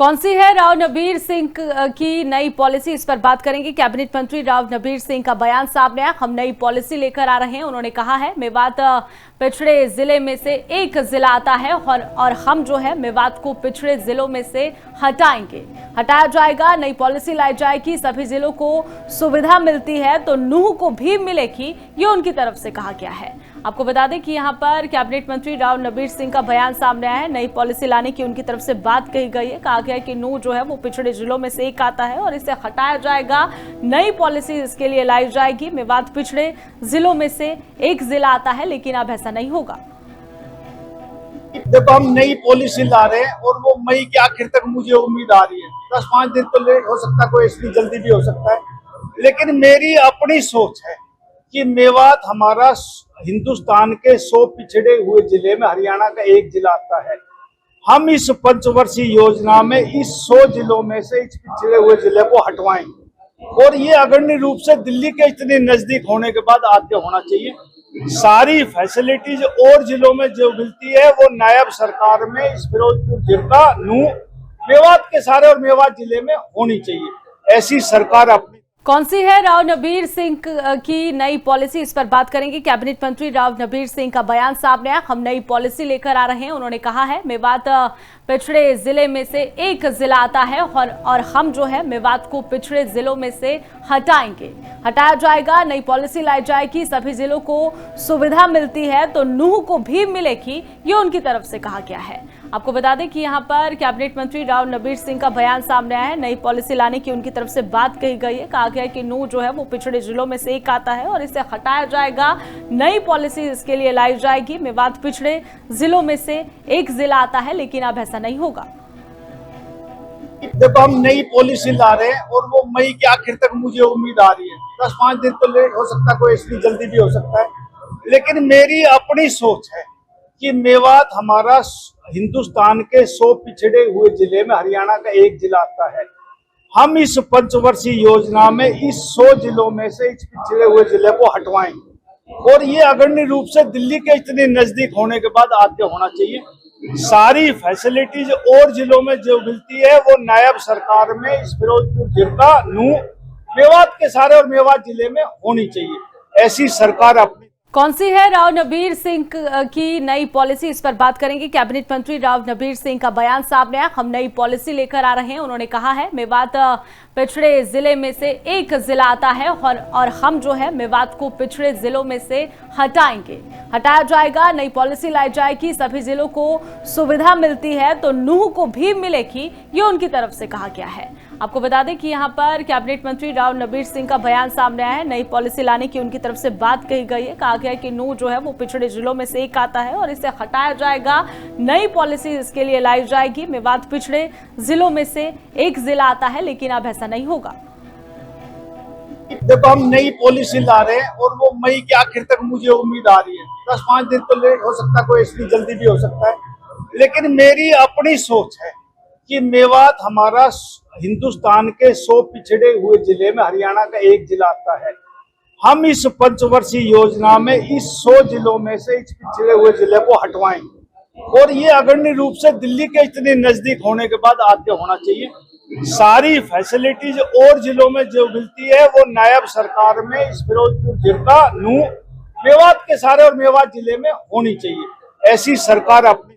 कौन सी है राव नबीर सिंह की नई पॉलिसी, इस पर बात करेंगे। कैबिनेट मंत्री राव नबीर सिंह का बयान सामने आया। हम नई पॉलिसी लेकर आ रहे हैं। उन्होंने कहा है मेवात पिछड़े जिले में से एक जिला आता है और हम जो है मेवात को पिछड़े जिलों में से हटाया जाएगा। नई पॉलिसी लाई जाएगी। सभी जिलों को सुविधा मिलती है तो नूह को भी मिलेगी, ये उनकी तरफ से कहा गया है। आपको बता दें कि यहाँ पर कैबिनेट मंत्री राव नबीर सिंह का बयान सामने आया है। नई पॉलिसी लाने की उनकी तरफ से बात कही गई है। कहा गया है कि नूह जो है वो पिछड़े जिलों में से एक आता है और इसे हटाया जाएगा। नई पॉलिसी इसके लिए लाई जाएगी। मेवात पिछड़े जिलों में से एक जिला आता है, लेकिन अब ऐसा नहीं होगा। देखो, हम नई पॉलिसी ला रहे हैं और वो मई के आखिर तक मुझे उम्मीद आ रही है। 10-5 दिन तो लेट हो सकता है, कोई इसलिए जल्दी भी हो सकता है, लेकिन मेरी अपनी सोच है कि मेवात हमारा हिंदुस्तान के 100 पिछड़े हुए जिले में हरियाणा का एक जिला आता है। हम इस पंचवर्षीय योजना में इस 100 जिलों में से इस पिछड़े हुए जिले को हटवाएंगे और ये अग्रणी रूप से दिल्ली के इतने नजदीक होने के बाद आगे होना चाहिए। सारी फैसिलिटीज और जिलों में जो मिलती है वो नायब सरकार में इस फिरोजपुर जिला नूह मेवात के सारे और मेवात जिले में होनी चाहिए। ऐसी सरकार अपनी कौन सी है राव नबीर सिंह की नई पॉलिसी, इस पर बात करेंगे। कैबिनेट मंत्री राव नबीर सिंह का बयान सामने आया। हम नई पॉलिसी लेकर आ रहे हैं। उन्होंने कहा है मेवात पिछड़े जिले में से एक जिला आता है और हम जो है मेवात को पिछड़े जिलों में से हटाया जाएगा। नई पॉलिसी लाई जाएगी। सभी जिलों को सुविधा मिलती है तो नूह को भी मिलेगी, ये उनकी तरफ से कहा गया है। आपको बता दें कि यहाँ पर कैबिनेट मंत्री राव नबीर सिंह का बयान सामने आया है। नई पॉलिसी लाने की उनकी तरफ से बात कही गई है। कहा गया है कि नूह जो है वो पिछड़े जिलों में से एक आता है और इसे हटाया जाएगा। नई पॉलिसी इसके लिए लाई जाएगी। मेवात पिछड़े जिलों में से एक जिला आता है, लेकिन अब ऐसा नहीं होगा। देखो, हम नई पॉलिसी ला रहे हैं और वो मई के आखिर तक मुझे उम्मीद आ रही है। 10-5 दिन तो लेट हो सकता है, कोई इसलिए जल्दी भी हो सकता है, लेकिन मेरी अपनी सोच है कि मेवात हमारा हिंदुस्तान के 100 पिछड़े हुए जिले में हरियाणा का एक जिला आता है। हम इस पंचवर्षीय योजना में इस 100 जिलों में से इस पिछड़े हुए जिले को हटवाएंगे और ये अग्रणी रूप से दिल्ली के इतने नजदीक होने के बाद आगे होना चाहिए। सारी फैसिलिटीज और जिलों में जो मिलती है वो नायब सरकार में इस फिरोजपुर जिला नूह मेवात के सारे और मेवात जिले में होनी चाहिए। ऐसी सरकार अपनी कौन सी है राव नबीर सिंह की नई पॉलिसी, इस पर बात करेंगे। कैबिनेट मंत्री राव नबीर सिंह का बयान सामने आया। हम नई पॉलिसी लेकर आ रहे हैं। उन्होंने कहा है मेवात पिछड़े जिले में से एक जिला आता है और हम जो है मेवात को पिछड़े जिलों में से हटाया जाएगा। नई पॉलिसी लाई जाएगी। सभी जिलों को सुविधा मिलती है तो नूह को भी मिलेगी, ये उनकी तरफ से कहा गया है। आपको बता दें कि यहाँ पर कैबिनेट मंत्री राव नबीर सिंह का बयान सामने आया है। नई पॉलिसी लाने की उनकी तरफ से बात कही गई है। कहा गया है कि नूह जो है वो पिछड़े जिलों में से एक आता है और इसे हटाया जाएगा। नई पॉलिसी इसके लिए लाई जाएगी। मेवात पिछड़े जिलों में से एक जिला आता है, लेकिन अब ऐसा नहीं होगा। देखो, हम नई पॉलिसी ला रहे हैं और वो मई के आखिर तक मुझे उम्मीद आ रही है। 10-5 दिन तो लेट हो सकता है, कोई इसलिए जल्दी भी हो सकता है, लेकिन मेरी अपनी सोच है कि मेवात हमारा हिंदुस्तान के 100 पिछड़े हुए जिले में हरियाणा का एक जिला आता है। हम इस पंचवर्षीय योजना में इस 100 जिलों में से इस पिछड़े हुए जिले को हटवाएंगे और ये अग्रणी रूप से दिल्ली के इतने नजदीक होने के बाद आगे होना चाहिए। सारी फैसिलिटीज और जिलों में जो मिलती है वो नायब सरकार में इस फिरोजपुर जिला नूह मेवात के सारे और मेवात जिले में होनी चाहिए। ऐसी सरकार अपनी